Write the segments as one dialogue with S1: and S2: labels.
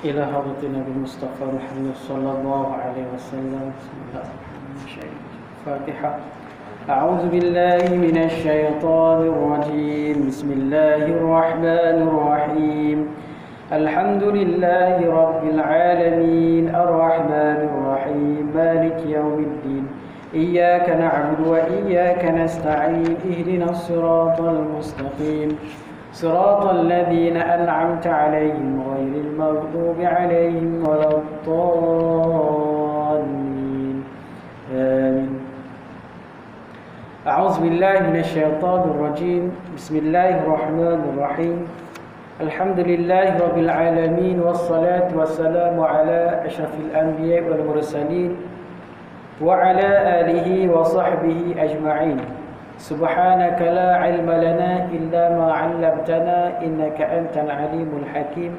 S1: إلى حضرة النبي المصطفى محمد صلى الله عليه وسلم. بسم الله الرحمن الرحيم. الفاتحة. أعوذ بالله من الشيطان الرجيم. بسم الله الرحمن الرحيم. الحمد لله رب العالمين الرحمن الرحيم مالك يوم الدين إياك نعبد وإياك نستعين اهدنا الصراط المستقيم صراط الذين أنعمت عليهم غير المغضوب عليهم ولا الضالين آمين. أعوذ بالله من الشيطان الرجيم. بسم الله الرحمن الرحيم. الحمد لله رب العالمين والصلاة والسلام على أشرف الأنبياء والمرسلين وعلى آله وصحبه أجمعين. سبحانك لا علم لنا إلا ما علمتنا إنك أنت العليم الحكيم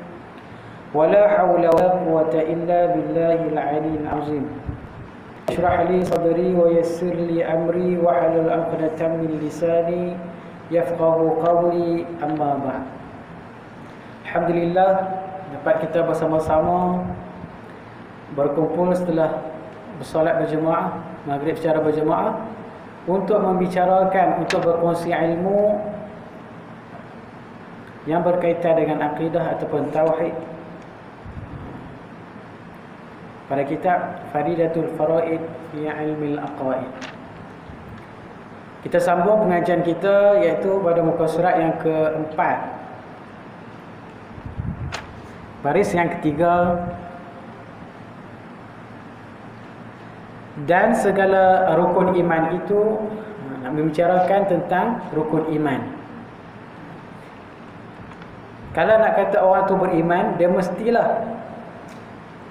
S1: ولا حول ولا قوة إلا بالله العلي العظيم. اشرح لي صدري ويسر لي أمري واحلل عقدة من لساني يفقه قولي. أما بعد. Alhamdulillah, dapat kita bersama-sama berkumpul setelah bersolat berjemaah, maghrib secara berjemaah, untuk membicarakan, untuk berkongsi ilmu yang berkaitan dengan akidah ataupun tauhid pada kitab Faridatul Faraid fi Ilmil Aqwaid. Kita sambung pengajian kita iaitu pada muka surat yang keempat, baris yang ketiga. Dan segala rukun iman itu, nak membicarakan tentang rukun iman. Kalau nak kata orang tu beriman, dia mestilah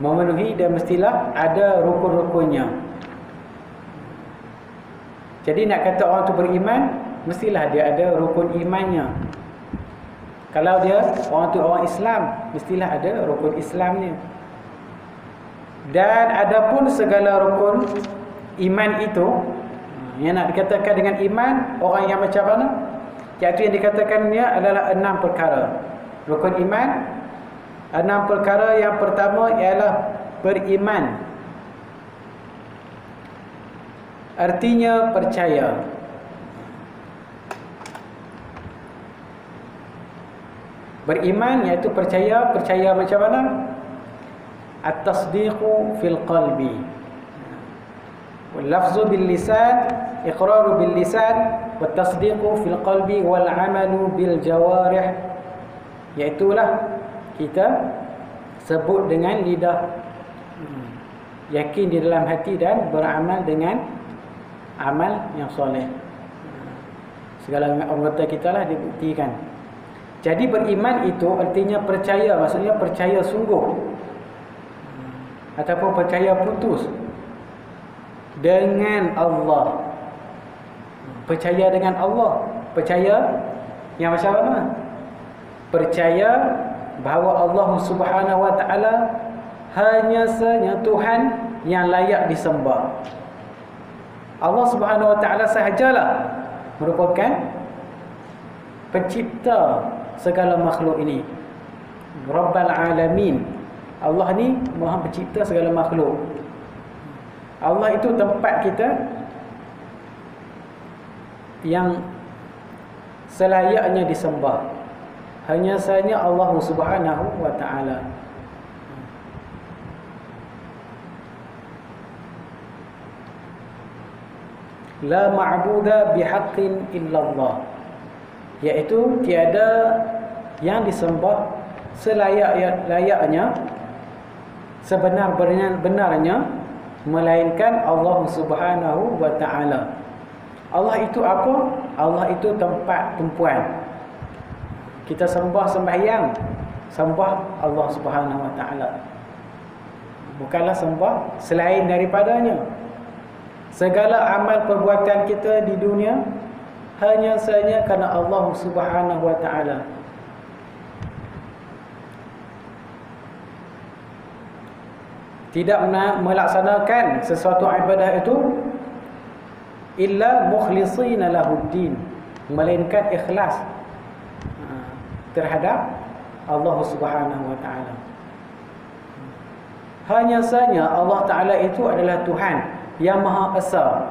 S1: memenuhi, dia mestilah ada rukun-rukunnya. Jadi nak kata orang tu beriman, mestilah dia ada rukun imannya. Kalau dia orang tu orang Islam, mestilah ada rukun Islamnya. Dan adapun segala rukun iman itu yang nak dikatakan dengan iman, orang yang macam mana? Iaitu yang dikatakannya adalah 6 perkara. Rukun iman 6 perkara. Yang pertama ialah beriman. Artinya percaya. Beriman iaitu percaya. Percaya macam mana? At-tasdiqu fil qalbi, wal lafzu bil lisan, iqraru bil lisan, wat tasdiqu fil qalbi wal amalu bil jawarih. Iaitulah kita sebut dengan lidah, yakin di dalam hati dan beramal dengan amal yang soleh. Segala anggota kita lah dibuktikan. Jadi beriman itu artinya percaya, maksudnya percaya sungguh ataupun percaya putus dengan Allah. Percaya dengan Allah. Percaya yang macam mana? Percaya bahawa Allah Subhanahu Wa Taala hanya sahaja Tuhan yang layak disembah. Allah Subhanahu Wa Taala sahajalah merupakan pencipta segala makhluk ini. Rabbal Alamin. Allah ni Maha pencipta segala makhluk. Allah itu tempat kita yang selayaknya disembah. Hanya sahaja Allah Subhanahu Wa Taala. La ma'buda bihaqqin illallah. Iaitu tiada yang disembah selayaknya, sebenar-benarnya, melainkan Allah Subhanahu Wa Taala. Allah itu apa? Allah itu tempat tumpuan. Kita sembahyang, sembah Allah Subhanahu Wa Taala. Bukanlah sembah selain daripadanya. Segala amal perbuatan kita di dunia hanya sahaja kerana Allah Subhanahu Wa Taala. Tidak melaksanakan sesuatu ibadah itu illa mukhlishina lahuddin, melainkan ikhlas terhadap Allah Subhanahu Wa Taala. Hanya saja Allah Ta'ala itu adalah Tuhan yang Maha Esa.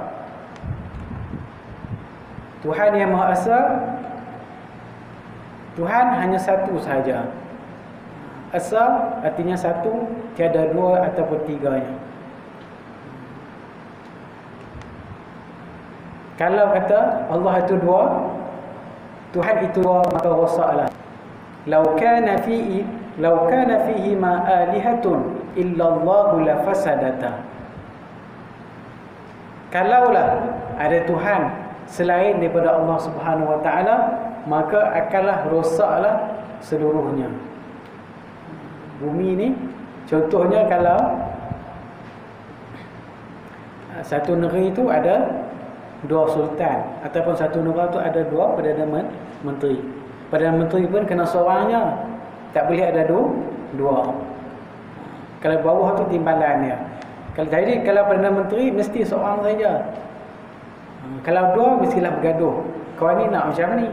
S1: Tuhan yang Maha Esa, Tuhan hanya satu sahaja. Esa artinya satu, tiada dua ataupun tiganya. Kalau kata Allah itu dua, Tuhan itu dua, maka rosaklah. Lau kana fihi ma alihatun illallahu lafasadata. Kalaulah ada Tuhan selain daripada Allah Subhanahu Wa Taala, maka akanlah rosaklah seluruhnya. Bumi ni contohnya, kalau satu negeri itu ada dua sultan, ataupun satu negara tu ada dua Perdana Menteri. Perdana Menteri pun kena seorangnya, tak boleh ada dua. Kalau bawah tu timbalan dia. Jadi kalau Perdana Menteri mesti seorang saja. Kalau dua mestilah bergaduh. Kawan ni nak macam ni,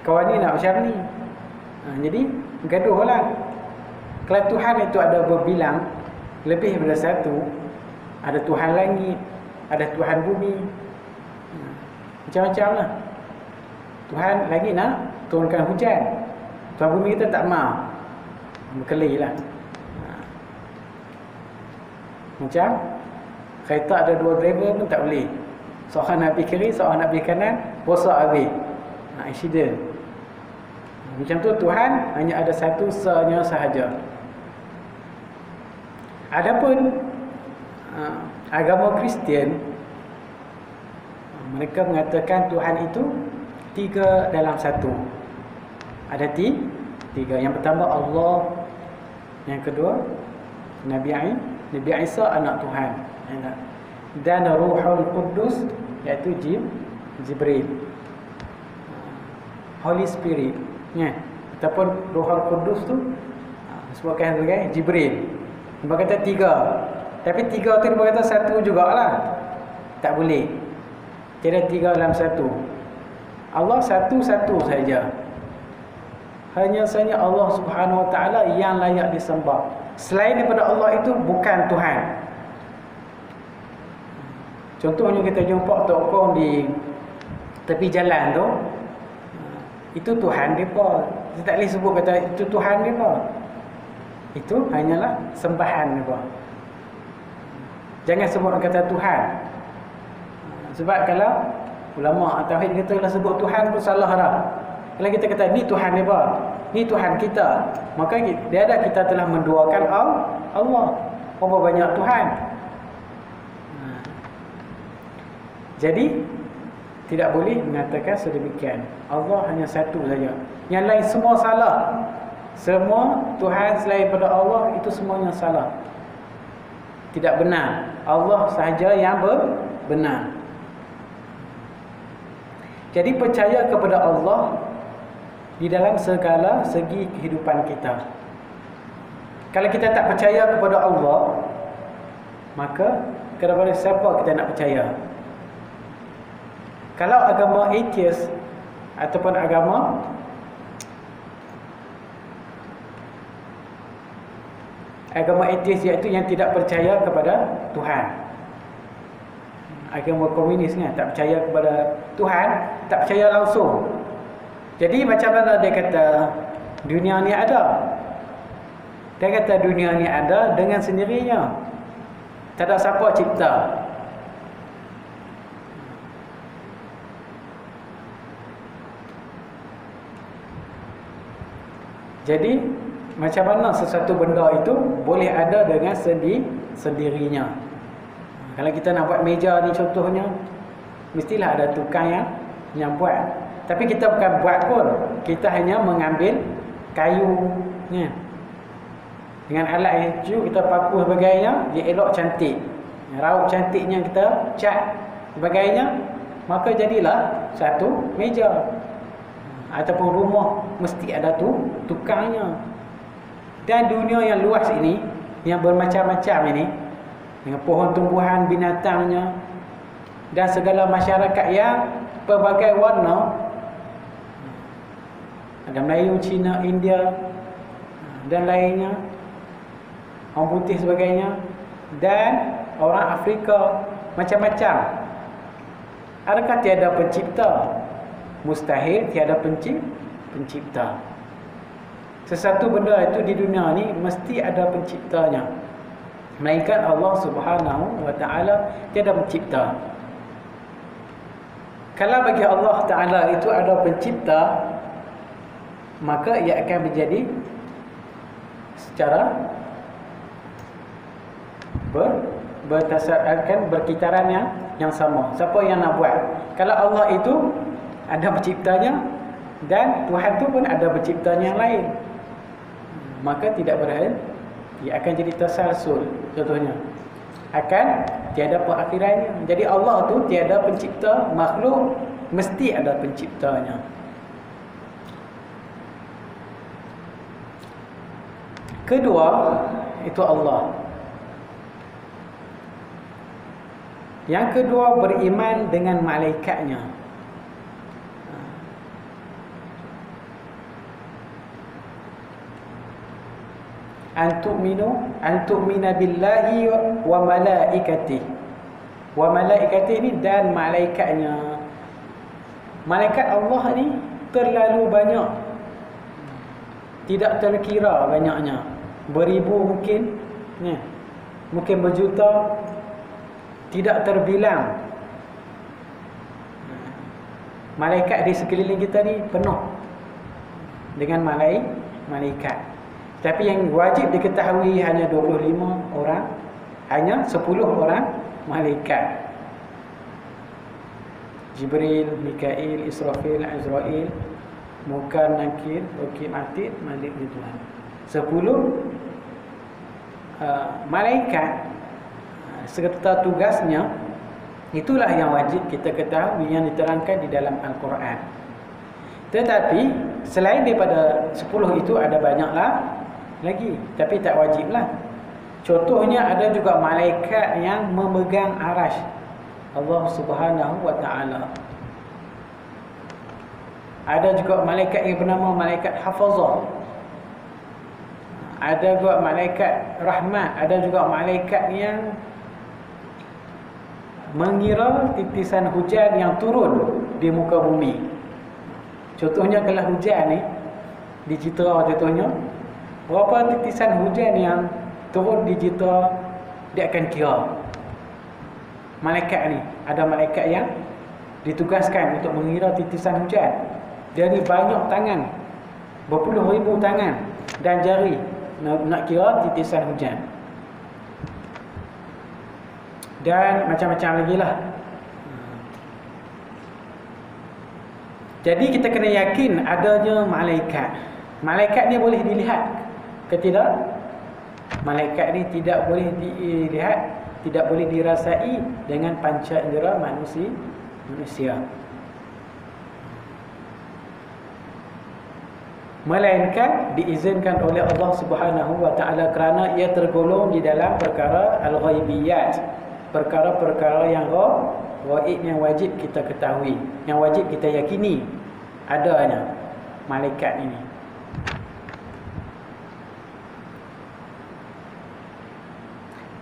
S1: kawan ni nak macam ni. Jadi bergaduh lah. Kalau Tuhan itu ada berbilang lebih daripada satu, ada Tuhan langit, ada Tuhan bumi, macam-macam lah. Tuhan langit nak turunkan hujan, Tuhan bumi kita tak mau, berkeli lah. Macam kereta ada dua driver pun tak boleh, seorang nak pergi kiri, seorang nak pergi kanan, rosak habis, accident. Macam tu Tuhan hanya ada satu sahaja. Adapun agama Kristian, mereka mengatakan Tuhan itu tiga dalam satu. Ada tiga. Yang pertama Allah, yang kedua Nabi Isa anak Tuhan, dan Ruhul Qudus iaitu Jibril, Holy Spirit, ataupun Ruhul Qudus tu sebutkan sebagai Jibril. Dia kata tiga, tapi tiga tu dia kata satu jugalah, tak boleh. Tiada tiga dalam satu. Allah satu-satu saja. Hanya saja Allah Subhanahu Wa Taala yang layak disembah. Selain daripada Allah itu bukan Tuhan. Contohnya kita jumpa tokong di tepi jalan tu, itu Tuhan depa. Kita tak boleh sebut kata itu Tuhan depa. Itu hanyalah sembahan depa. Jangan sebut kata Tuhan. Sebab kalau ulama tauhid kata kalau sebut Tuhan pun salah dah. Kalau kita kata ni Tuhan depa, ni Tuhan kita, maka kita telah menduakan Allah. Berapa banyak Tuhan. Jadi tidak boleh mengatakan sedemikian. Allah hanya satu saja. Yang lain semua salah. Semua Tuhan selain daripada Allah itu semuanya salah. Tidak benar. Allah sahaja yang benar. Jadi percaya kepada Allah di dalam segala segi kehidupan kita. Kalau kita tak percaya kepada Allah, maka kepada siapa kita nak percaya? Kalau agama atheist ataupun agama atheist, iaitu yang tidak percaya kepada Tuhan. Agama komunis kan, tak percaya kepada Tuhan, tak percaya langsung. Jadi macam mana dia kata dunia ni ada? Dia kata dunia ni ada dengan sendirinya. Tak ada siapa cipta. Jadi macam mana sesuatu benda itu boleh ada dengan sendirinya? Kalau kita nak buat meja ni contohnya, mestilah ada tukang yang buat. Tapi kita bukan buat pun, kita hanya mengambil kayu dengan alat yang kita paku sebagainya, dia elok cantik, raut cantiknya kita cat sebagainya, maka jadilah satu meja. Ataupun rumah mesti ada tukangnya. Dan dunia yang luas ini, yang bermacam-macam ini, dengan pohon tumbuhan, binatangnya, dan segala masyarakat yang pelbagai warna, ada Melayu, Cina, India dan lainnya, orang putih sebagainya, dan orang Afrika, macam-macam. Adakah tiada pencipta? Mustahil tiada pencipta. Sesuatu benda itu di dunia ni mesti ada penciptanya. Melainkan Allah Subhanahu wa taala tiada pencipta. Kalau bagi Allah Taala itu ada pencipta, maka ia akan menjadi secara akan berkitaran yang sama. Siapa yang nak buat? Kalau Allah itu ada penciptanya dan Tuhan tu pun ada penciptanya yang lain, maka tidak berhenti, ia akan jadi tersalsul. Contohnya, akan tiada perakhirannya. Jadi Allah tu tiada pencipta, makhluk mesti ada penciptanya. Kedua, itu Allah. Yang kedua, beriman dengan malaikatnya. Antu'mina billahi wa malaikatihi. Wa malaikatihi ni dan malaikatnya. Malaikat Allah ni terlalu banyak, tidak terkira banyaknya. Beribu mungkin, mungkin berjuta, tidak terbilang. Malaikat di sekeliling kita ni penuh dengan malaikat. Tapi yang wajib diketahui hanya 25 orang, hanya 10 orang malaikat. Jibril, Mikail, Israfil, Azrail, Munkar, Nakir, Wakil, Atid, Malik, Ridwan. 10 malaikat serta tugasnya. Itulah yang wajib kita ketahui, yang diterangkan di dalam Al-Quran. Tetapi selain daripada 10 itu ada banyaklah lagi, tapi tak wajiblah. Contohnya ada juga malaikat yang memegang arash Allah Subhanahu wa taala. Ada juga malaikat yang bernama malaikat hafazah. Ada juga malaikat rahmat, ada juga malaikat yang mengira titisan hujan yang turun di muka bumi. Contohnya kalau hujan ni di Citra, contohnya berapa titisan hujan yang turun di Citra, dia akan kira. Malaikat ni, ada malaikat yang ditugaskan untuk mengira titisan hujan. Dia ni banyak tangan, berpuluh ribu tangan dan jari nak kira titisan hujan. Dan macam-macam lagi lah. Jadi kita kena yakin adanya malaikat. Malaikat ni boleh dilihat ke tidak? Malaikat ni tidak boleh dilihat, tidak boleh dirasai dengan panca indera manusia. Melainkan diizinkan oleh Allah Subhanahu wa taala kerana ia tergolong di dalam perkara al-ghaibiyat, perkara-perkara yang gaib yang wajib kita ketahui, yang wajib kita yakini adanya malaikat ini.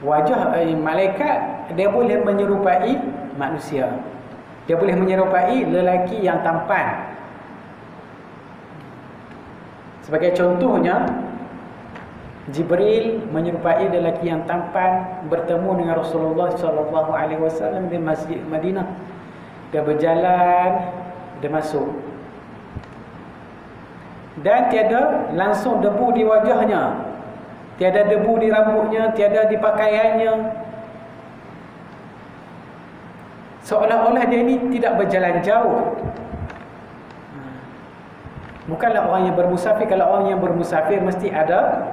S1: Wajah malaikat, dia boleh menyerupai manusia. Dia boleh menyerupai lelaki yang tampan. Sebagai contohnya, Jibril menyerupai lelaki yang tampan bertemu dengan Rasulullah SAW di Masjid Madinah. Dia berjalan, dia masuk. Dan tiada langsung debu di wajahnya, tiada debu di rambutnya, tiada di pakaiannya. Seolah-olah dia ini tidak berjalan jauh. Bukanlah orang yang bermusafir. Kalau orang yang bermusafir mesti ada.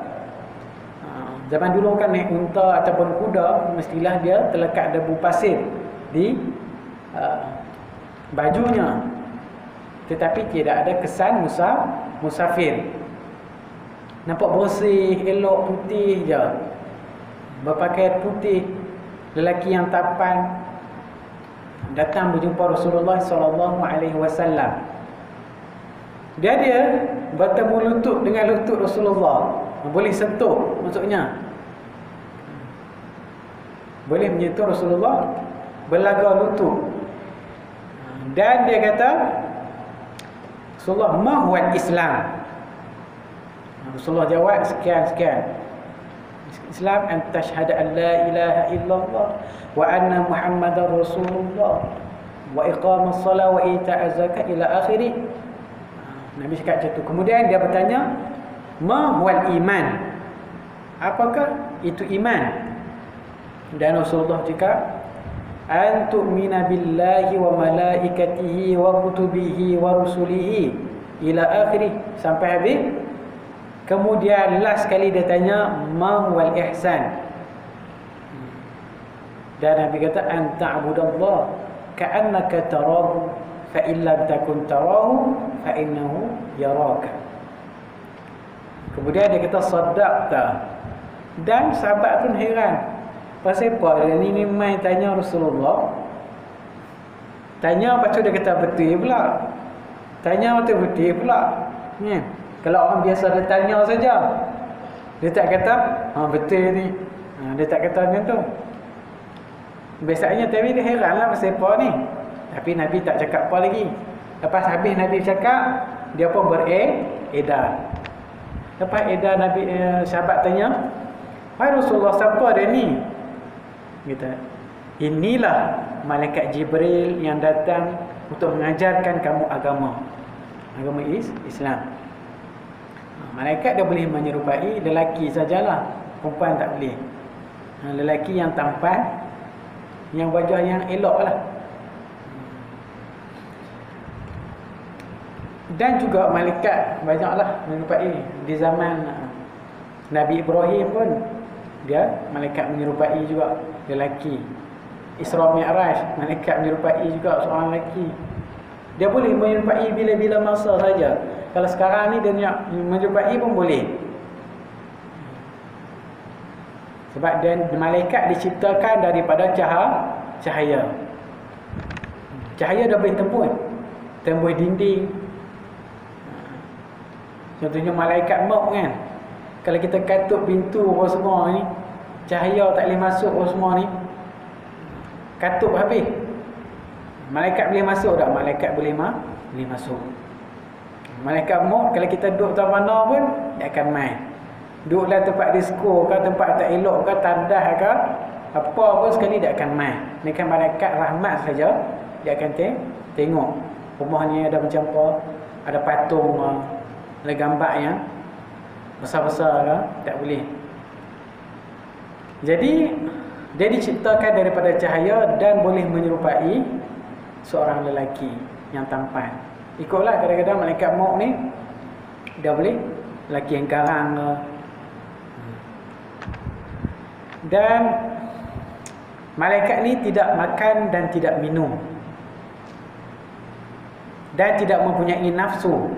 S1: Zaman dulu kan naik unta ataupun kuda, mestilah dia terlekat debu pasir di bajunya. Tetapi tidak ada kesan musafir. Nampak bersih, elok, putih je, berpakaian putih, lelaki yang tampan datang berjumpa Rasulullah SAW. Dia bertemu lutut dengan lutut Rasulullah, boleh sentuh maksudnya. boleh menyentuh Rasulullah berlaga lutut. Dan dia kata, Rasulullah, ma huwa Islam? Rasulullah jawab sekian. Islam an tashhadu an la ilaha illallah wa anna Muhammadar Rasulullah wa iqamus salat wa ita'az zakat ila akhirih. Nabi cakap macam tu. Kemudian dia bertanya, ma huwal iman? Apakah itu iman? Dan Rasulullah cakap, an tu'mina billahi wa malaikatihi wa kutubihi wa rusulihi ila akhirih, sampai habis. Kemudian last sekali dia tanya, ma huwal ihsan? Dan Nabi kata, an ta'budallah ka'annaka tarahu fa in lam takun tarahu fa innahu yaraka. Kemudian dia kata, saddaqta. Dan sahabat pun heran, pasal apa dia ni main tanya Rasulullah. Tanya lepas tu dia kata betul pula. Tanya betul pula. Kalau orang biasa dia tanya saja, dia tak kata betul ni. Dia tak kata macam tu. Biasanya tapi dia heranlah pasal apa ni. Tapi Nabi tak cakap apa lagi. Lepas habis Nabi cakap, dia pun beredar. Lepas edar, Nabi sahabat tanya, "Wahai Rasulullah, siapa dia ni?" Kata, "Inilah malaikat Jibril yang datang untuk mengajarkan kamu agama Islam." Malaikat dia boleh menyerupai lelaki sajalah, perempuan tak boleh. Lelaki yang tampan, yang wajah yang elok lah. Dan juga malaikat banyaklah menyerupai. Di zaman Nabi Ibrahim pun dia malaikat menyerupai juga lelaki. Isra Mi'raj, malaikat menyerupai juga seorang lelaki. Dia boleh menyerupai bila-bila masa saja. Kalau sekarang ni dia nak menyerupai pun boleh. Sebab dia malaikat diciptakan daripada cahaya. Cahaya dah boleh tembus dinding. Contohnya malaikat maut kan. Kalau kita katuk pintu apa semua ni, cahaya tak boleh masuk apa semua ni, katuk habis. Malaikat boleh masuk tak? Malaikat boleh masuk. Malaikat maut kalau kita duduk tak mana pun dia akan main. Duduklah tempat disko ke, tempat tak elok ke, tandas ke, apa pun sekali dia akan main. Ni kan malaikat rahmat saja, dia akan tengok rumahnya ada macam apa, ada patung, ada gambar yang besar-besar ke, tak boleh. Jadi dia diciptakan daripada cahaya dan boleh menyerupai seorang lelaki yang tampan. Ikutlah kadang-kadang malaikat maut ni dia boleh lelaki yang garang ke. Dan malaikat ni tidak makan dan tidak minum, dan tidak mempunyai nafsu.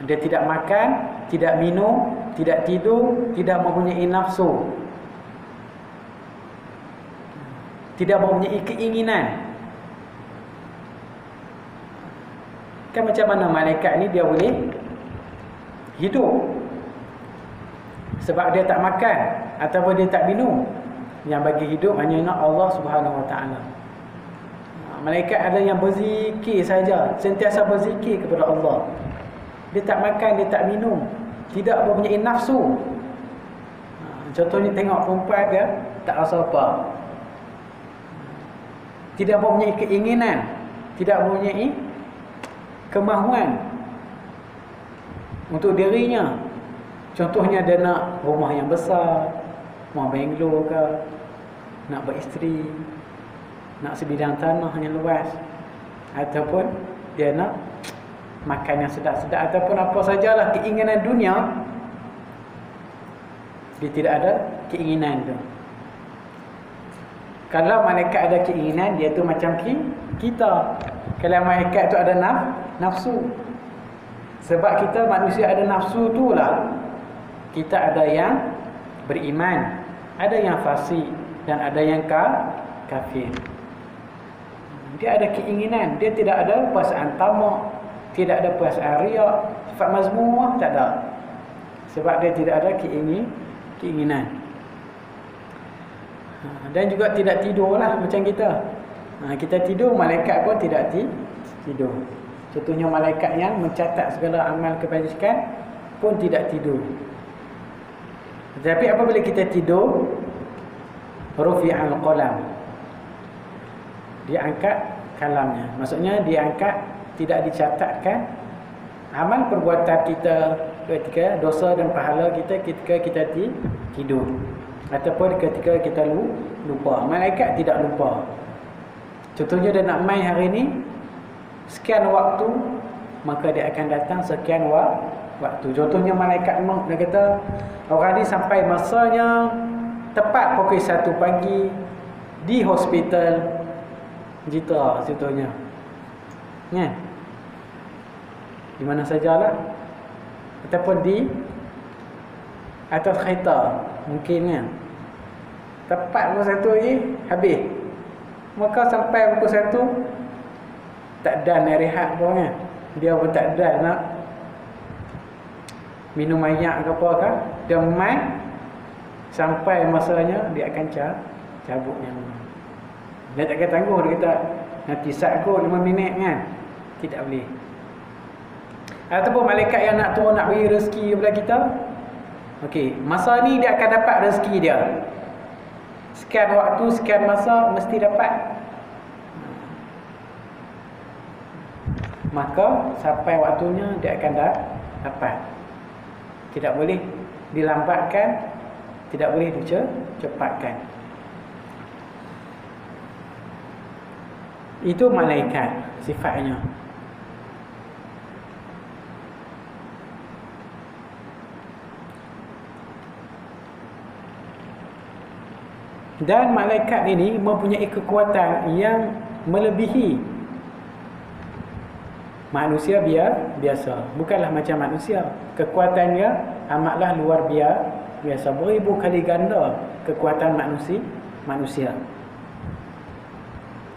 S1: Dia tidak makan, tidak minum, tidak tidur, tidak mempunyai nafsu, tidak mempunyai keinginan. Kan macam mana malaikat ni dia boleh hidup? Sebab dia tak makan ataupun dia tak minum. Yang bagi hidup hanya Allah Subhanahu Wa Taala. Malaikat ada yang berzikir saja, sentiasa berzikir kepada Allah. Dia tak makan, dia tak minum, tidak mempunyai nafsu. Contohnya tengok perempuan dia tak rasa apa, tidak mempunyai keinginan, tidak mempunyai kemahuan untuk dirinya. Contohnya dia nak rumah yang besar, mau benglo ke, nak beristeri, nak sebidang tanah yang luas, ataupun dia nak makan yang sedap-sedap, ataupun apa sajalah keinginan dunia. Dia tidak ada keinginan tu. Kalau malaikat ada keinginan, dia tu macam kita. Kalau malaikat tu ada nafsu. Sebab kita manusia ada nafsu tu lah. Kita ada yang beriman, ada yang fasik, dan ada yang kafir. Dia ada keinginan, dia tidak ada perasaan tamak, tidak ada perasaan riak, sifat mazmumah tak ada. Sebab dia tidak ada keinginan. Dan juga tidak tidur lah macam kita. Kita tidur, malaikat pun tidak tidur. Contohnya malaikat yang mencatat segala amal kebajikan pun tidak tidur. Tapi apabila kita tidur, rufi'al qalam, diangkat kalamnya. Maksudnya diangkat, tidak dicatatkan amal perbuatan kita ketika dosa dan pahala kita ketika kita tidur ataupun ketika kita lupa. Malaikat tidak lupa. Contohnya dia nak main hari ni sekian waktu, maka dia akan datang sekian waktu. Contohnya malaikat maut, dia kata orang ni sampai masanya tepat pukul 1 pagi di hospital Jita contohnya. Kan? Di mana sajalah, ataupun di atas kereta mungkin kan. Tepat pukul 1 lagi habis. Maka sampai pukul 1 tak dan nak rehat pun kan. Dia pun tak dan nak minum air ke apa kan. Dia main sampai masanya dia akan cabut yang dia tak akan tangguh. Dia kata nanti sat kot 5 minit kan. Tidak boleh. Ataupun malaikat yang nak turun nak beri rezeki kepada kita, okey, masa ni dia akan dapat rezeki dia. Sekian waktu, sekian masa mesti dapat. Maka sampai waktunya dia akan dapat. Tidak boleh dilambatkan, tidak boleh dicepatkan. Itu malaikat sifatnya. Dan malaikat ini mempunyai kekuatan yang melebihi manusia biasa. Bukanlah macam manusia. Kekuatannya amatlah luar biasa. Beribu kali ganda kekuatan manusia.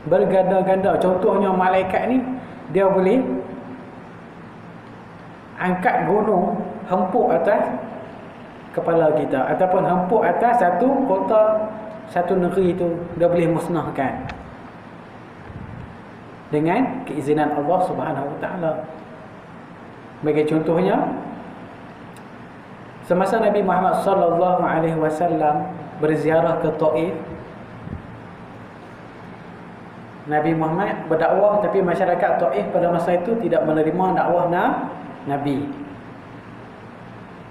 S1: Berganda-ganda. Contohnya malaikat ni, dia boleh angkat gunung hempuk atas kepala kita, ataupun hempuk atas satu kota, satu negeri itu dia boleh musnahkan dengan keizinan Allah Subhanahu Wa Taala. Bagi contohnya, semasa Nabi Muhammad sallallahu alaihi wasallam berziarah ke Taif, Nabi Muhammad berdakwah, tapi masyarakat Taif pada masa itu tidak menerima dakwah Nabi.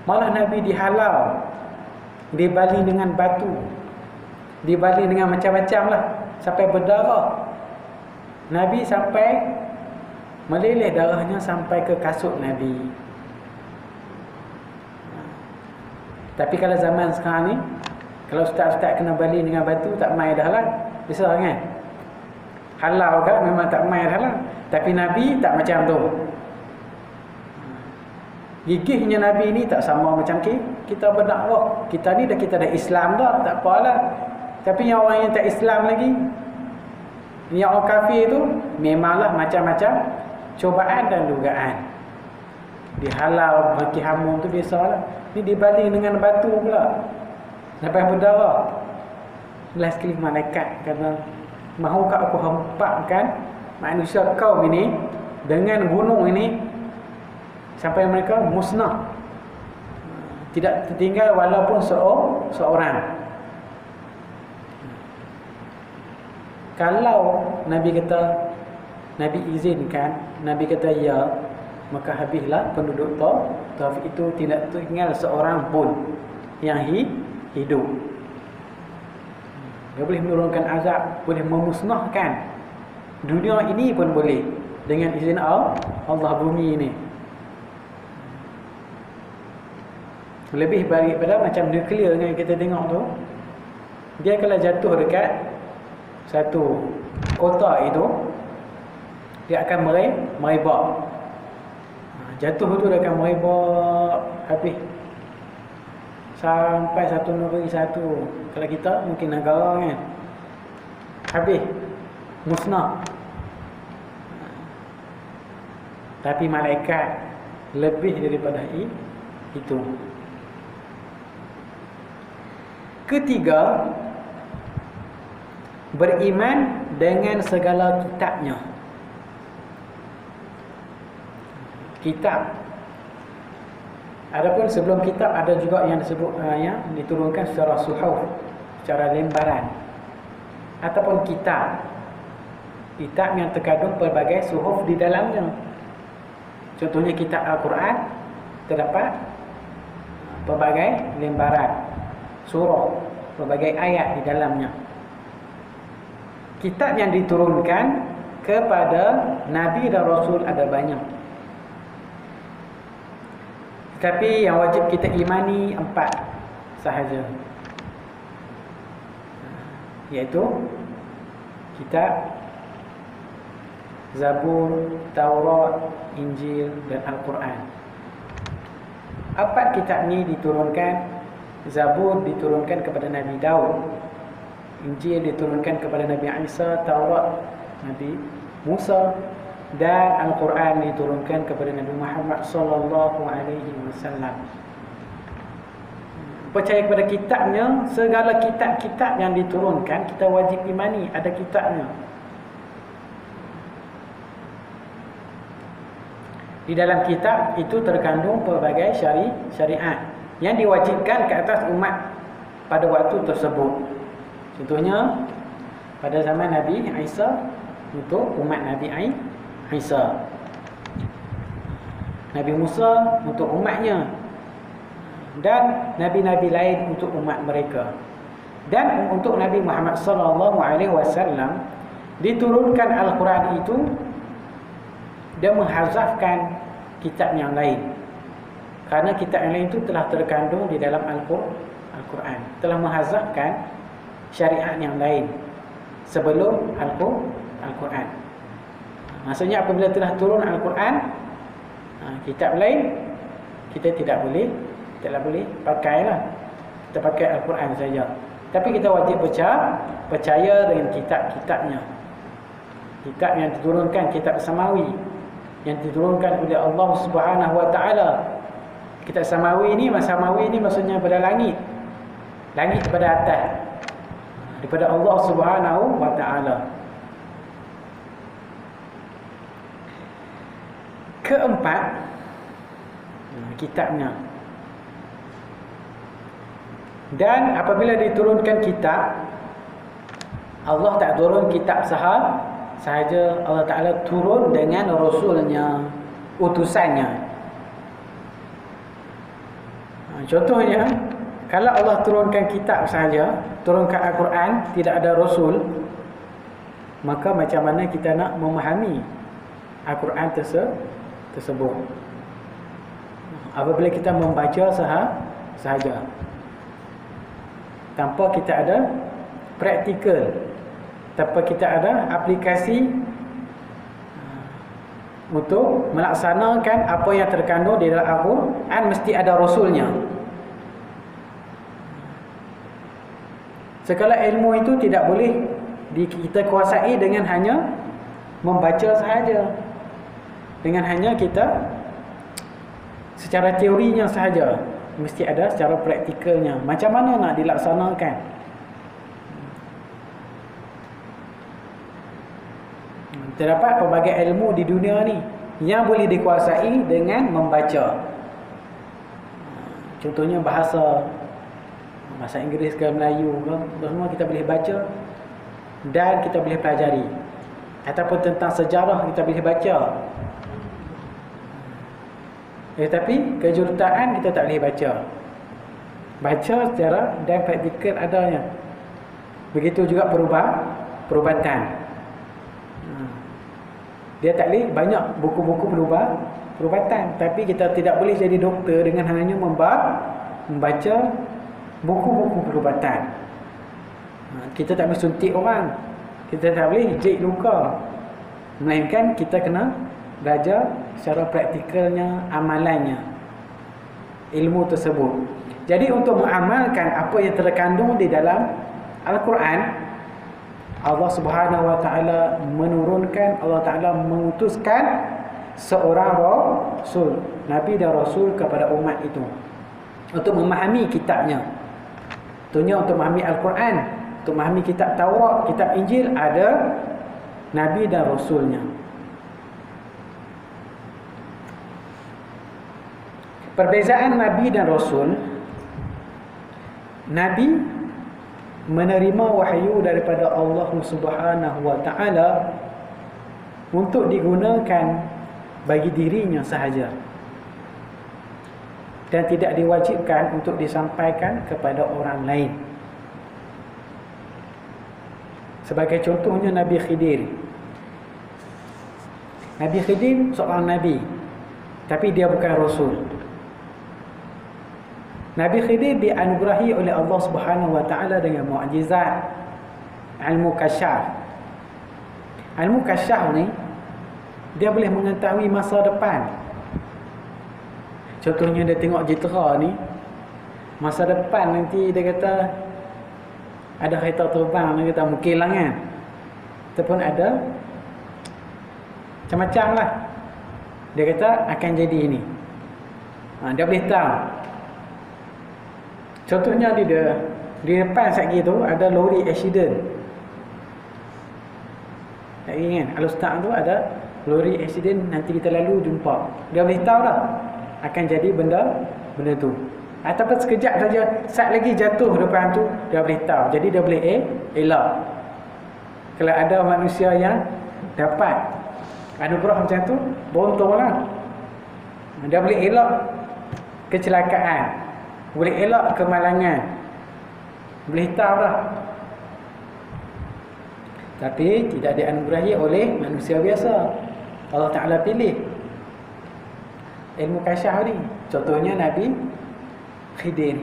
S1: Malah Nabi dihalau, dibaling dengan batu, dibaling dengan macam-macam lah, sampai berdarah. Nabi sampai meleleh darahnya sampai ke kasut Nabi. Tapi kalau zaman sekarang ni, kalau ustaz-ustaz kena baling dengan batu, tak main dah lah. Bisa kan? Halau kan, memang tak main dah lah. Tapi Nabi tak macam tu. Gigihnya Nabi ni tak sama macam kita berdakwah. Kita ni kita dah Islam dah, tak apalah. Tapi yang orang yang tak Islam lagi, yang orang kafir tu, memanglah macam-macam cubaan dan dugaan. Dihalau, bagi hamum tu biasalah. Ni dibaling dengan batu pula, sampai berdarah. Belas sekali malaikat kata, mahukah aku hempapkan manusia kaum ini dengan gunung ini sampai mereka musnah, tidak tertinggal walaupun seorang. Kalau Nabi kata, Nabi izinkan, Nabi kata ya, maka habislah penduduk Taif itu, tidak tinggal seorang pun yang hidup. Dia boleh menurunkan azab, boleh memusnahkan dunia ini pun boleh dengan izin Allah bumi ini. Lebih baik pada macam nuklear yang kita tengok tu. Dia kalau jatuh dekat satu kota itu, dia akan merebak. Jatuh tu dia akan merebak habis sampai satu negeri satu. Kalau kita mungkin negara kan, habis musnah. Tapi malaikat lebih daripada itu. Ketiga, beriman dengan segala kitabnya. Kitab. Adapun sebelum kitab ada juga yang disebut yang diturunkan secara suhuf, secara lembaran, ataupun kitab. Kitab yang terkandung pelbagai suhuf di dalamnya. Contohnya kitab Al-Quran, terdapat pelbagai lembaran, surah, pelbagai ayat di dalamnya. Kitab yang diturunkan kepada Nabi dan Rasul ada banyak. Tapi yang wajib kita imani 4 sahaja, iaitu kitab Zabur, Taurat, Injil dan Al-Quran. 4 kitab ni diturunkan. Zabur diturunkan kepada Nabi Daud, Injil diturunkan kepada Nabi Isa, Taurat Nabi Musa, dan Al-Quran diturunkan kepada Nabi Muhammad sallallahu alaihi wasallam. Percaya kepada kitabnya, segala kitab-kitab yang diturunkan kita wajib imani ada kitabnya. Di dalam kitab itu terkandung pelbagai syariat yang diwajibkan ke atas umat pada waktu tersebut. Contohnya pada zaman Nabi Isa untuk umat Nabi Isa, Nabi Musa untuk umatnya, dan nabi-nabi lain untuk umat mereka. Dan untuk Nabi Muhammad sallallahu alaihi wasallam diturunkan Al-Quran itu, dia menghazafkan kitab yang lain. Kerana kitab yang lain itu telah terkandung di dalam Al-Quran, telah menghazafkan syariat yang lain sebelum Al-Quran. Maksudnya apabila telah turun Al-Quran, kitab lain kita tidak boleh pakailah. Kita pakai Al-Quran saja. Tapi kita wajib percaya dengan kitab-kitabnya. Kitab yang diturunkan, kitab samawi yang diturunkan oleh Allah Subhanahu wa taala. Kitab samawi ini maksudnya pada langit. Langit pada atas, daripada Allah Subhanahu wa taala. Keempat, kitabnya. Dan apabila diturunkan kitab, Allah tak turun kitab sahaja, Allah Ta'ala turun dengan Rasulnya, utusannya. Contohnya, kalau Allah turunkan kitab sahaja, turunkan Al-Quran, tidak ada Rasul, maka macam mana kita nak memahami Al-Quran tersebut? Apabila kita membaca sahaja, tanpa kita ada praktikal, tanpa kita ada aplikasi untuk melaksanakan apa yang terkandung di dalam Al-Quran, mesti ada Rasulnya. Segala ilmu itu tidak boleh kita kuasai dengan hanya membaca sahaja, dengan hanya kita secara teorinya sahaja. Mesti ada secara praktikalnya, macam mana nak dilaksanakan. Terdapat pelbagai ilmu di dunia ni yang boleh dikuasai dengan membaca. Contohnya bahasa Inggeris ke Melayu ke, semua kita boleh baca dan kita boleh pelajari. Ataupun tentang sejarah kita boleh baca. Tetapi kejuruteraan kita tak boleh baca. Baca secara dan praktikal adanya. Begitu juga perubatan. Dia tak boleh banyak buku-buku perubatan, tapi kita tidak boleh jadi doktor dengan hanya membaca buku-buku perubatan. Kita tak boleh suntik orang, kita tak boleh jahit luka, melainkan kita kena belajar secara praktikalnya, amalannya ilmu tersebut. Jadi untuk mengamalkan apa yang terkandung di dalam Al-Quran, Allah Subhanahu wa taala menurunkan, Allah Taala mengutuskan seorang rasul, nabi dan rasul kepada umat itu untuk memahami kitabnya. Tentunya untuk memahami Al-Quran, Untuk memahami kitab Taurat, kitab Injil, ada Nabi dan Rasulnya. Perbezaan Nabi dan Rasul, Nabi menerima wahyu daripada Allah Subhanahu wa ta'ala untuk digunakan bagi dirinya sahaja dan tidak diwajibkan untuk disampaikan kepada orang lain. Sebagai contohnya Nabi Khidir. Nabi Khidir seorang Nabi, tapi dia bukan Rasul. Nabi Khidir dianugerahi oleh Allah Subhanahu wa ta'ala dengan mukjizat ilmu kasyaf. Ilmu kasyaf ni dia boleh mengetahui masa depan. Contohnya dia tengok jitera ni, masa depan nanti dia kata ada kereta terbang, dia kata mungkin lah kan, ataupun ada macam-macam lah, dia kata akan jadi ini. Dia boleh tahu. Contohnya di depan sekali tu ada lori accident. Tak ingat Al-Ustaz tu ada lori accident, nanti kita lalu jumpa. Dia boleh tahu dah akan jadi benda tu. Ataupun sekejap saja, saat lagi jatuh depan tu, dia boleh tahu. Jadi dia boleh elak. Kalau ada manusia yang dapat anugerah macam tu, beruntunglah. Dia boleh elak kecelakaan, boleh elak kemalangan, boleh tahu dah. Tapi tidak dianugerahi oleh manusia biasa. Allah Ta'ala pilih ilmu kasyaf ni. Contohnya Nabi Khidir.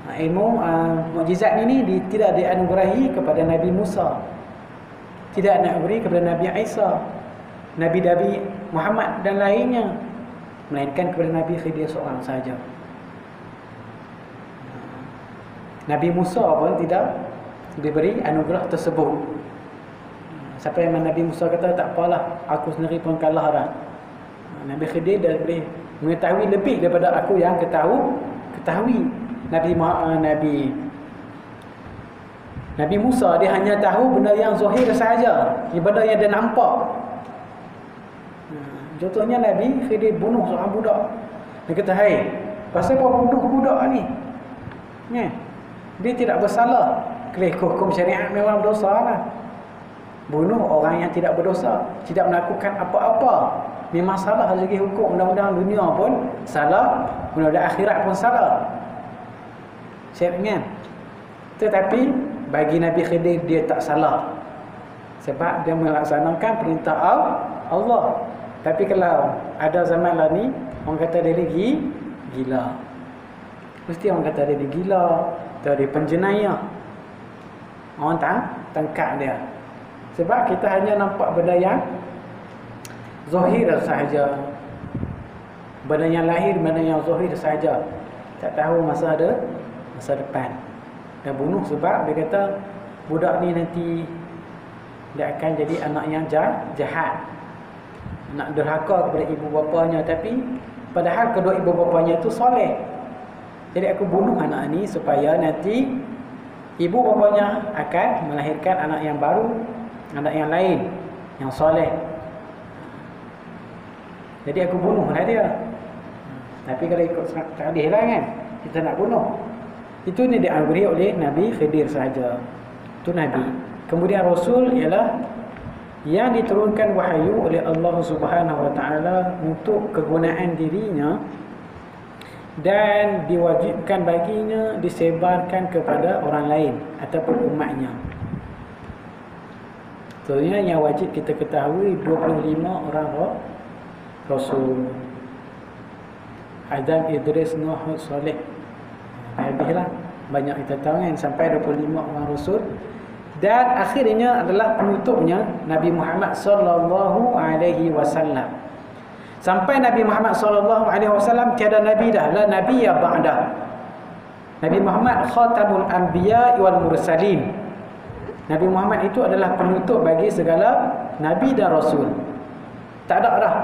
S1: Ilmu mukjizat ini tidak dianugerahi kepada Nabi Musa, tidak dianugerahi kepada Nabi Isa, Nabi-Nabi Muhammad dan lainnya, melainkan kepada Nabi Khidir seorang saja. Nabi Musa pun tidak diberi anugerah tersebut. Sampai Nabi Musa kata, tak apalah, aku sendiri pun kalah dah. Nabi Khidir dah boleh mengetahui lebih daripada aku yang ketahui. Nabi Musa dia hanya tahu benda yang zahir sahaja, benda yang dia nampak. Contohnya Nabi Khidir bunuh seorang budak. Dia kata, "Hai, pasal apa bunuh budak ni?" Dia tidak bersalah. Kelih hukum syariat memang berdosa lah. Bunuh orang yang tidak berdosa, tidak melakukan apa-apa, memang salah segi hukum. Undang-undang dunia pun salah, undang-undang akhirat pun salah. Saya ingat. Tetapi bagi Nabi Khidir dia tak salah, sebab dia melaksanakan perintah Allah. Tapi kalau ada zaman lah ni, orang kata dia gila. Mesti orang kata dia gila, atau dia penjenayah. Orang tangkap dia. Sebab kita hanya nampak benda yang zahir sahaja. Benda yang lahir, benda yang zahir sahaja. Tak tahu masa depan. Dan bunuh sebab dia kata budak ni nanti dia akan jadi anak yang jahat, anak derhaka kepada ibu bapanya. Tapi padahal kedua ibu bapanya itu soleh. Jadi aku bunuh anak ni supaya nanti ibu bapanya akan melahirkan anak yang baru, anak yang lain, yang soleh. Jadi aku bunuhlah dia. Tapi kalau ikut takdir lah kan, kita nak bunuh. Itu ni dianugerahi oleh Nabi Khidir sahaja. Itu Nabi. Kemudian Rasul ialah yang diturunkan wahyu oleh Allah Subhanahu wa ta'ala untuk kegunaan dirinya dan diwajibkan baginya disebarkan kepada orang lain ataupun umatnya. Contohnya yang wajib kita ketahui 25 orang Rasul. Adam, Idris, Nuh, Saleh. Habislah. Banyak kita tahu kan, sampai 25 orang Rasul. Dan akhirnya adalah penutupnya Nabi Muhammad sallallahu alaihi wasallam. Sampai Nabi Muhammad sallallahu alaihi wasallam tiada nabi dah, la nabiyya ba'da. Nabi Muhammad khatamul anbiya wal mursalin. Nabi Muhammad itu adalah penutup bagi segala nabi dan rasul. Tak ada dah.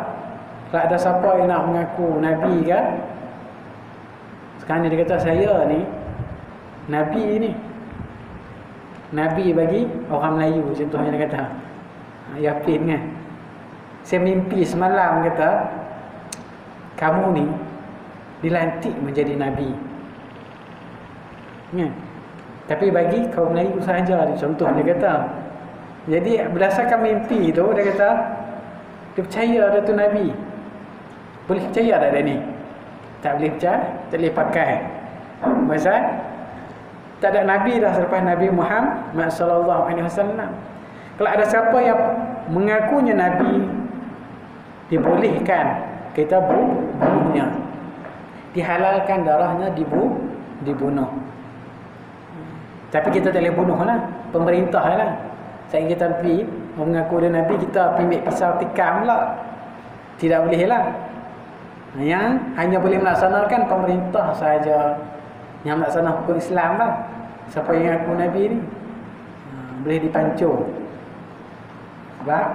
S1: Tak ada siapa yang nak mengaku nabi kan. Sekarang dia kata saya ni nabi ni. Nabi bagi orang Melayu, contohnya dia kata, Yapin kan, saya mimpi semalam, kata, kamu ni dilantik menjadi Nabi kan? Tapi bagi kaum Melayu sahaja, contoh dia kata. Jadi berdasarkan mimpi tu, dia kata dia percaya ada tu Nabi. Boleh percaya tak dia ni? Tak boleh percaya, tak boleh pakai. Pasal tak ada Nabi dah selepas Nabi Muhammad sallallahu alaihi wasallam. Kalau ada siapa yang mengakunya Nabi, dibolehkan kita bunuhnya, dihalalkan darahnya, dibunuh. Tapi kita tak boleh bunuh lah, pemerintah lah. Saya kita pergi mengaku dia Nabi, kita pergi ambil pisau tikam pula, tidak boleh lah. Yang hanya boleh melaksanakan pemerintah sahaja yang melaksanakan hukum Islam lah. Siapa yang mengaku Nabi ni boleh dipancung, sebab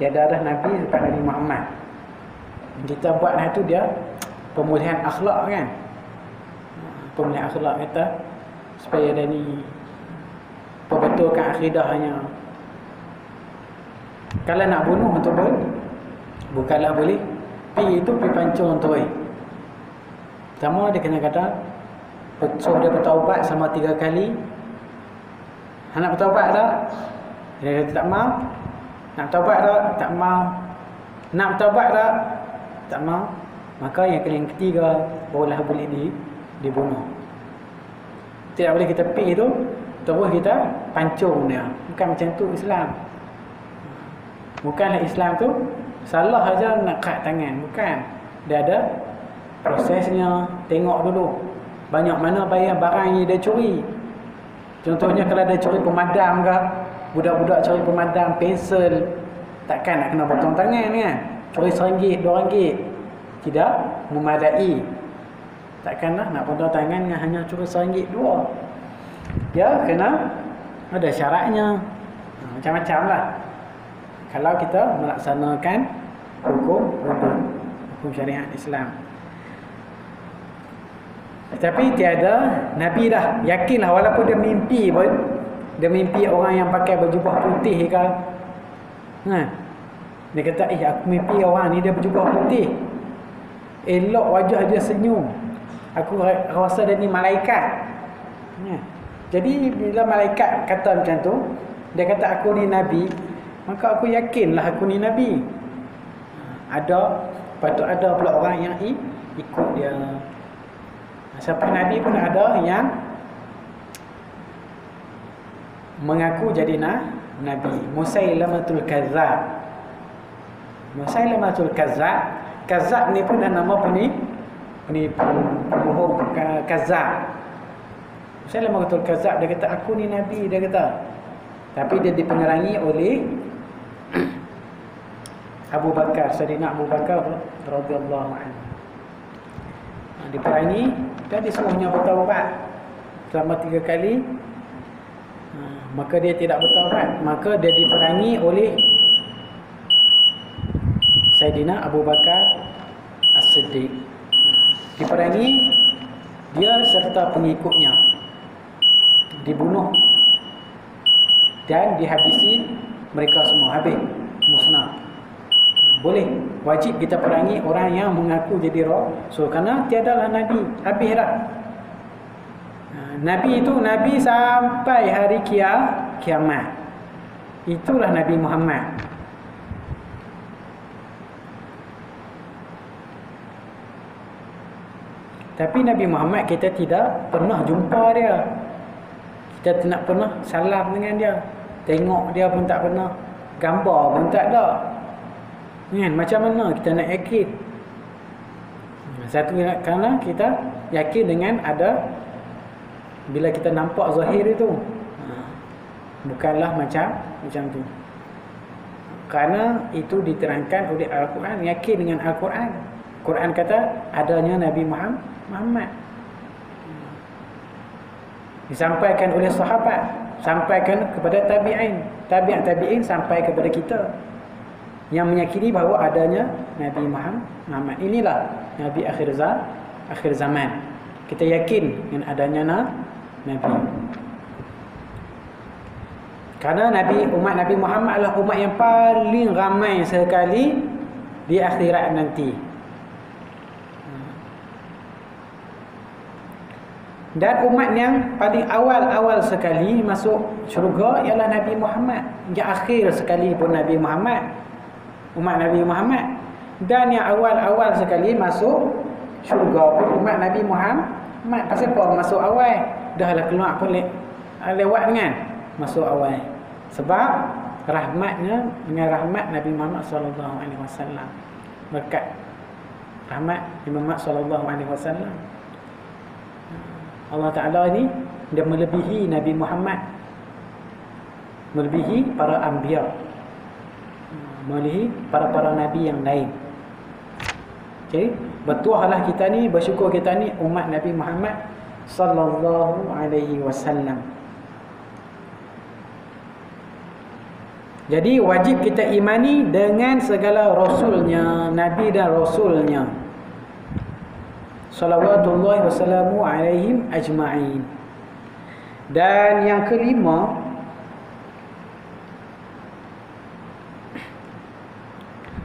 S1: tiada dah Nabi selepas Nabi Muhammad. Kita buat itu dia pemulihan akhlak kan, pemulihan akhlak kita, supaya dia ni perbetulkan akidahnya. Kalau nak bunuh untuk bukanlah boleh pi itu pi pancung tu. Pertama dia kena kata suruh dia bertaubat sama 3 kali. Nak bertaubat tak? Dia kata tak mau. Nak bertaubat tak? Tak mau. Nak bertaubat tak? Tak mau. Maka yang ketiga barulah boleh dibunuh. Tidak boleh kita pi tu terus kita pancung dia. Bukan macam tu Islam. Bukanlah Islam tu salah aja nak kat tangan, bukan. Dia ada prosesnya. Tengok dulu banyak mana bayar barang yang dia curi. Contohnya kalau dia curi pemadam ke, budak-budak curi pemadam, pensel, takkan nak kena potong tangan kan. Curi RM1, RM2 tidak memadai. Takkanlah nak potong tangan dengan hanya curi RM1, RM2. Dia kena ada syaratnya. Macam-macam lah kalau kita melaksanakan hukum syariat Islam. Tapi tiada Nabi dah, yakinlah, walaupun dia mimpi pun, dia mimpi orang yang pakai berjubah putih ke, dia kata aku mimpi orang ni dia berjubah putih, elok wajah dia, senyum, aku rasa dia ni malaikat. Jadi bila malaikat kata macam tu, dia kata aku ni Nabi, maka aku yakinlah aku ni Nabi. Patut ada pula orang yang ikut dia. Sampai Nabi pun ada yang mengaku jadi Nabi. Musailamatul Kazzab. Musailamatul Kazzab. Kazzab ni pun ada nama pembohong, Kazzab. Musailamatul Kazzab, dia kata aku ni Nabi, dia kata. Tapi dia dipenerangi oleh Abu Bakar, Sayyidina Abu Bakar radhiyallahu anhu. Diperangi dan disuruhnya bertaubat selama 3 kali. Maka dia tidak bertaubat, maka dia diperangi oleh Sayyidina Abu Bakar As-Siddiq. Diperangi dia serta pengikutnya, dibunuh dan dihabisi mereka semua, habis musnah. Boleh, wajib kita perangi orang yang mengaku jadi rasul, kerana tiadalah Nabi, habis dah. Nabi itu Nabi sampai hari kiamat. Itulah Nabi Muhammad. Tapi Nabi Muhammad kita tidak pernah jumpa dia, kita tidak pernah salam dengan dia, tengok dia pun tak pernah, gambar pun tak ada. Macam mana kita nak yakin? Satu, kerana kita yakin dengan ada, bila kita nampak zahir itu, bukanlah macam tu. Kerana itu diterangkan oleh Al-Quran, yakin dengan Al-Quran. Quran kata adanya Nabi Muhammad. Disampaikan oleh sahabat, sampaikan kepada tabi'in, tabi'in sampai kepada kita, yang meyakini bahawa adanya Nabi Muhammad. Inilah Nabi akhir zaman. Kita yakin dengan adanya Nabi. Karena umat Nabi Muhammad adalah umat yang paling ramai sekali di akhirat nanti. Dan umat yang paling awal sekali masuk syurga ialah Nabi Muhammad. Yang akhir sekali pun Nabi Muhammad, umat Nabi Muhammad. Dan yang awal sekali masuk syurga pun umat Nabi Muhammad. Pasal apa masuk awal? Dah lah keluar pun lewat dengan masuk awal. Sebab rahmatnya dengan rahmat Nabi Muhammad sallallahu alaihi wasallam. Berkat rahmat Nabi Muhammad sallallahu alaihi wasallam, Allah Taala ni dia melebihi Nabi Muhammad, melebihi para anbiya, melebihi para nabi yang lain. Jadi bertuahlah kita ni, bersyukur kita ni umat Nabi Muhammad sallallahu alaihi wasallam. Jadi wajib kita imani dengan segala rasulnya, nabi dan rasulnya, salawatullahi wassalamu alaihim ajma'in. Dan yang kelima,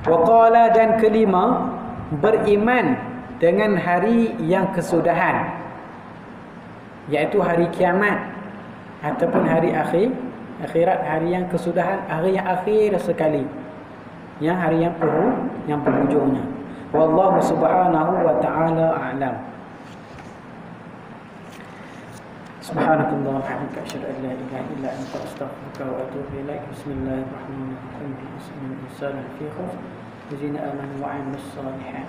S1: waqala, dan kelima, beriman dengan hari yang kesudahan, iaitu hari kiamat ataupun hari akhirat, hari yang kesudahan, hari yang akhir sekali, yang hari yang penghujungnya. Wallahu subhanahu wa ta'ala a'lam. Subhanakallah wa bihamdika asyhadu an la ilaha illa anta astaghfiruka wa atubu ilaik. Bismillahirrahmanirrahim. Bismillahil insanu fi khusr allazina amanu wa 'amilus shalihat.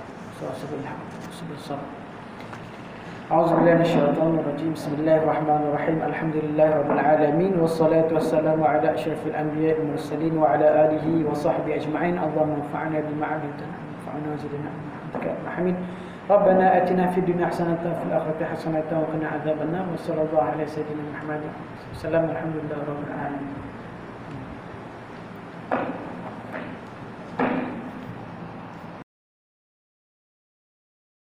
S1: أعوذ بالله من الشيطان الرجيم. بسم الله الرحمن الرحيم. الحمد لله رب العالمين والصلاة والسلام على أشرف الأنبياء والمرسلين وعلى آله وصحبه أجمعين. اللهم انفعنا بما علمتنا وانفعنا وزدنا علما يا حميد. ربنا آتنا في الدنيا حسنة وفي الآخرة حسنة وقنا عذاب النار. وصلى الله على سيدنا محمد وسلم. الحمد لله رب العالمين.